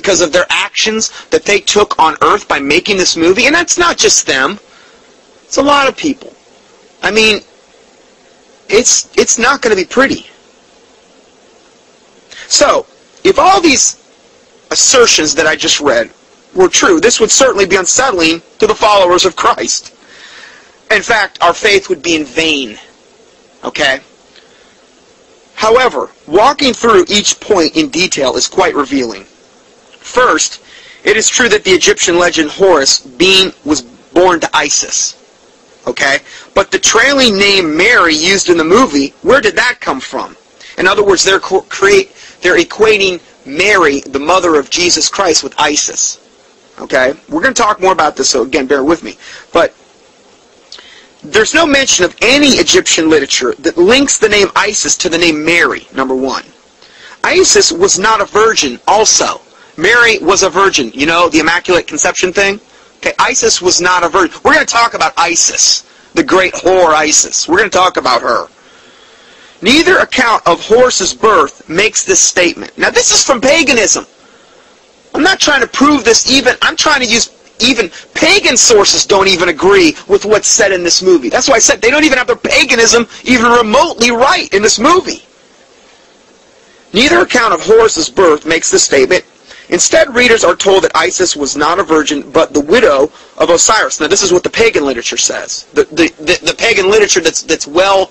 because of their actions that they took on earth by making this movie. And that's not just them. It's a lot of people. I mean, it's not going to be pretty. So, if all these assertions that I just read were true, this would certainly be unsettling to the followers of Christ. In fact, our faith would be in vain. Okay? However, walking through each point in detail is quite revealing. First, it is true that the Egyptian legend Horus was born to Isis. Okay? But the trailing name Mary used in the movie, where did that come from? In other words, they're equating Mary, the mother of Jesus Christ, with Isis. Okay? We're going to talk more about this, so again, bear with me. But there's no mention of any Egyptian literature that links the name Isis to the name Mary, number one. Isis was not a virgin also. Mary was a virgin. You know, the Immaculate Conception thing? Okay, Isis was not a virgin. We're going to talk about Isis, the great whore Isis. We're going to talk about her. Neither account of Horus's birth makes this statement. Now, this is from paganism. I'm not trying to prove this even. I'm trying to use even pagan sources don't even agree with what's said in this movie. That's why I said they don't even have their paganism even remotely right in this movie. Neither account of Horus's birth makes this statement. Instead, readers are told that Isis was not a virgin, but the widow of Osiris. Now, this is what the pagan literature says. The pagan literature that's well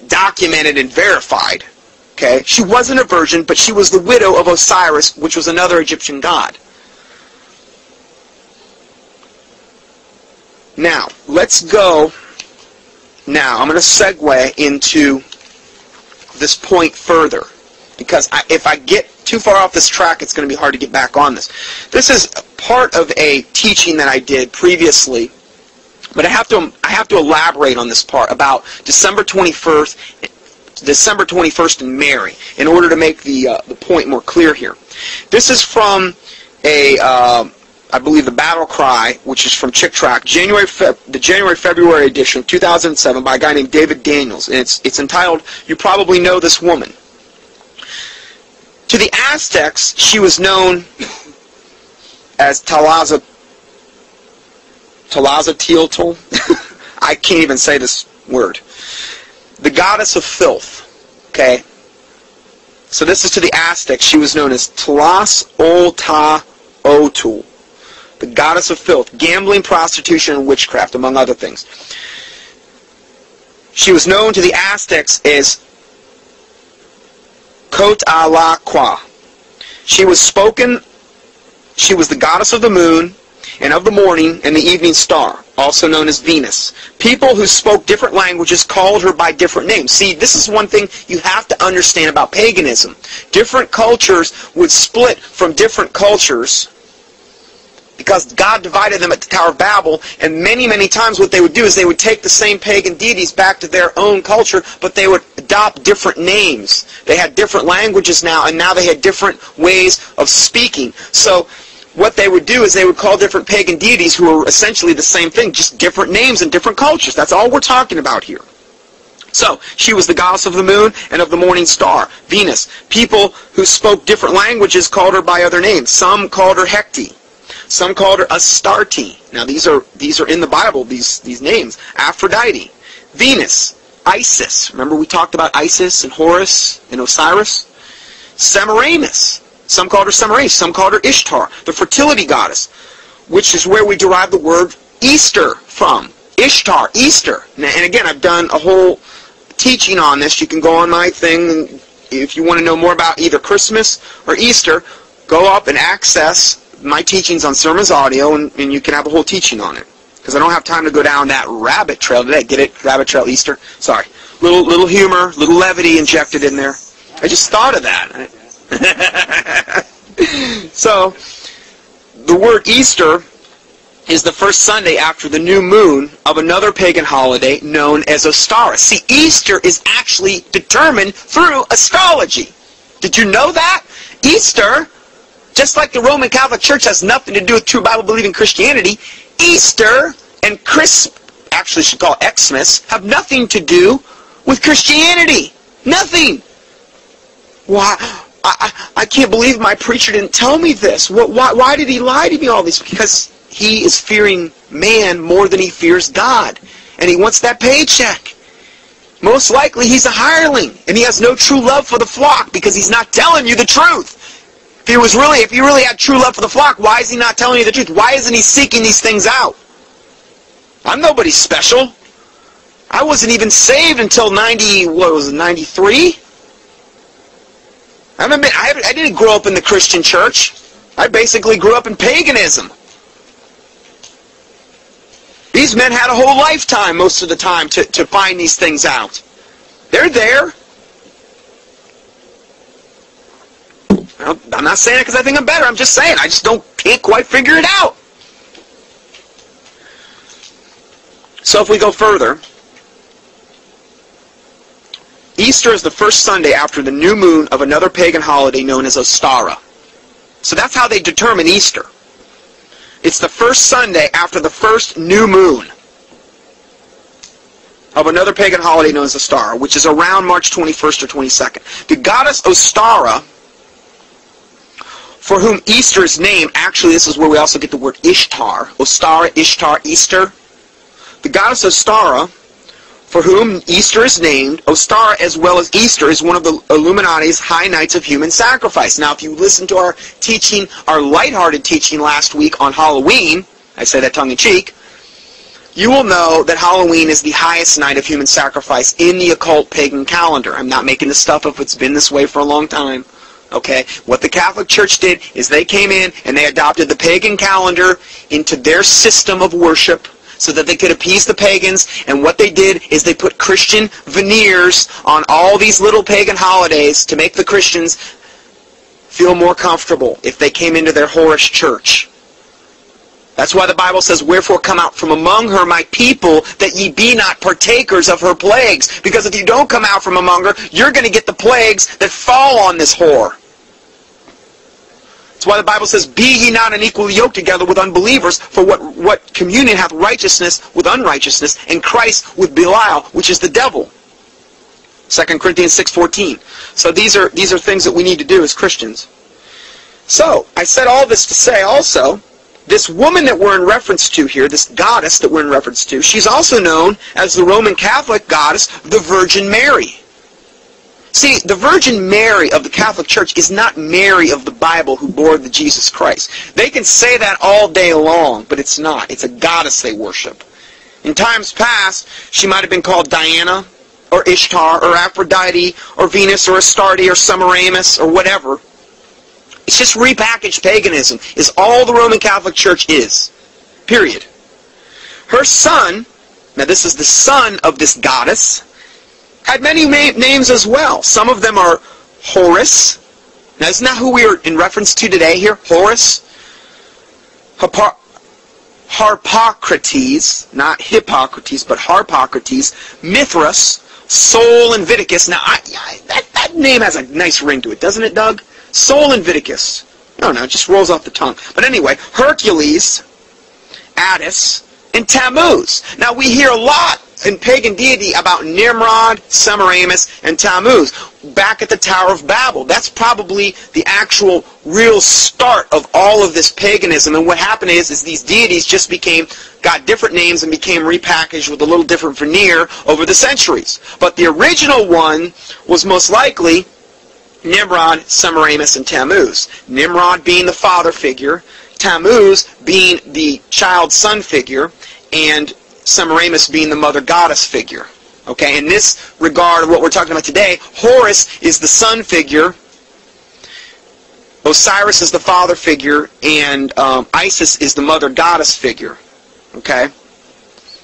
documented and verified. Okay, she wasn't a virgin, but she was the widow of Osiris, which was another Egyptian god. Now, let's go. Now, I'm going to segue into this point further, because if I get too far off this track, it's going to be hard to get back on this. This is part of a teaching that I did previously, but I have to elaborate on this part about December 21st and Mary in order to make the point more clear here. This is from I believe the Battle Cry, which is from Chick Track, the January-February edition, 2007, by a guy named David Daniels. And it's entitled, You Probably Know This Woman. To the Aztecs, she was known as Tlaza Teotl. I can't even say this word. The goddess of filth. Okay? So this is to the Aztecs. She was known as Tlazolteotl, the goddess of filth, gambling, prostitution, and witchcraft, among other things. She was known to the Aztecs as Cotalaqua. She was the goddess of the moon and of the morning and the evening star, also known as Venus. People who spoke different languages called her by different names. See, this is one thing you have to understand about paganism. Different cultures would split from different cultures because God divided them at the Tower of Babel, and many, many times what they would do is they would take the same pagan deities back to their own culture, but they would adopt different names. They had different languages now, and now they had different ways of speaking. So what they would do is they would call different pagan deities who are essentially the same thing, just different names in different cultures. That's all we're talking about here. So, she was the goddess of the moon and of the morning star, Venus. People who spoke different languages called her by other names. Some called her Hecate. Some called her Astarte. Now these are in the Bible, these names. Aphrodite, Venus, Isis. Remember we talked about Isis and Horus and Osiris? Semiramis. Some called her Semiramis. Some called her Ishtar, the fertility goddess, which is where we derive the word Easter from. Ishtar, Easter. And again, I've done a whole teaching on this. You can go on my thing, and if you want to know more about either Christmas or Easter, go up and access my teachings on Sermons Audio, and you can have a whole teaching on it. Because I don't have time to go down that rabbit trail today. Get it? Rabbit trail Easter? Sorry. Little humor, little levity injected in there. I just thought of that. So, the word Easter is the first Sunday after the new moon of another pagan holiday known as Ostara. See, Easter is actually determined through astrology. Did you know that? Easter, just like the Roman Catholic Church has nothing to do with true Bible-believing Christianity, Easter and actually should call it Xmas, have nothing to do with Christianity. Nothing. Why? I can't believe my preacher didn't tell me this. Why did he lie to me all this? Because he is fearing man more than he fears God. And he wants that paycheck. Most likely he's a hireling. And he has no true love for the flock because he's not telling you the truth. If he really had true love for the flock, why is he not telling you the truth? Why isn't he seeking these things out? I'm nobody special. I wasn't even saved until 93? I didn't grow up in the Christian church. I basically grew up in paganism. These men had a whole lifetime most of the time to find these things out. They're there. Well, I'm not saying it because I think I'm better. I'm just saying I just can't quite figure it out. So if we go further, Easter is the first Sunday after the new moon of another pagan holiday known as Ostara. So that's how they determine Easter. It's the first Sunday after the first new moon of another pagan holiday known as Ostara, which is around March 21st or 22nd. The goddess Ostara, for whom Easter is named, actually this is where we also get the word Ishtar. Ostara, Ishtar, Easter. The goddess Ostara, for whom Easter is named, Ostara as well as Easter is one of the Illuminati's high nights of human sacrifice. Now if you listen to our teaching, our lighthearted teaching last week on Halloween, I say that tongue-in-cheek, you will know that Halloween is the highest night of human sacrifice in the occult pagan calendar. I'm not making this stuff up, it's been this way for a long time. Okay, what the Catholic Church did is they came in and they adopted the pagan calendar into their system of worship so that they could appease the pagans, and what they did is they put Christian veneers on all these little pagan holidays to make the Christians feel more comfortable if they came into their whorish church. That's why the Bible says, "Wherefore come out from among her, my people, that ye be not partakers of her plagues." Because if you don't come out from among her, you're going to get the plagues that fall on this whore. That's why the Bible says, "Be ye not unequally yoked together with unbelievers, for what communion hath righteousness with unrighteousness, and Christ with Belial, which is the devil." 2 Corinthians 6:14. So these are things that we need to do as Christians. So, I said all this to say also, this woman that we're in reference to here, this goddess that we're in reference to, she's also known as the Roman Catholic goddess, the Virgin Mary. See, the Virgin Mary of the Catholic Church is not Mary of the Bible who bore the Jesus Christ. They can say that all day long, but it's not. It's a goddess they worship. In times past, she might have been called Diana, or Ishtar, or Aphrodite, or Venus, or Astarte, or Semiramis, or whatever. It's just repackaged paganism, is all the Roman Catholic Church is. Period. Her son, now this is the son of this goddess, had many names as well. Some of them are Horus. Now isn't that who we are in reference to today here? Horus. Harpocrates, not Hippocrates, but Harpocrates. Mithras, Sol and Viticus. Now that name has a nice ring to it, doesn't it, Doug? Sol and Viticus. No, it just rolls off the tongue. But anyway, Hercules, Attis, and Tammuz. Now we hear a lot in pagan deity about Nimrod, Semiramis, and Tammuz back at the Tower of Babel. That's probably the actual real start of all of this paganism. And what happened is these deities just got different names and became repackaged with a little different veneer over the centuries. But the original one was most likely Nimrod, Semiramis, and Tammuz. Nimrod being the father figure, Tammuz being the child son figure, and Semiramis being the mother goddess figure. Okay, in this regard of what we're talking about today, Horus is the son figure, Osiris is the father figure, and Isis is the mother goddess figure. Okay?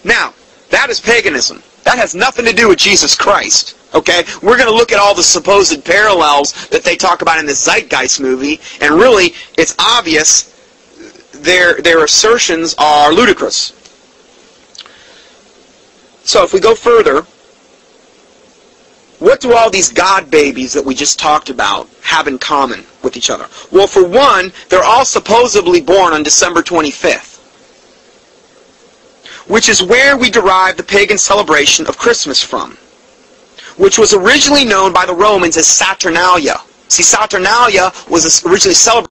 Now, that is paganism. That has nothing to do with Jesus Christ. Okay? We're going to look at all the supposed parallels that they talk about in the Zeitgeist movie, and really, it's obvious their assertions are ludicrous. So if we go further, what do all these God babies that we just talked about have in common with each other? Well, for one, they're all supposedly born on December 25th, which is where we derive the pagan celebration of Christmas from, which was originally known by the Romans as Saturnalia. See, Saturnalia was originally celebrated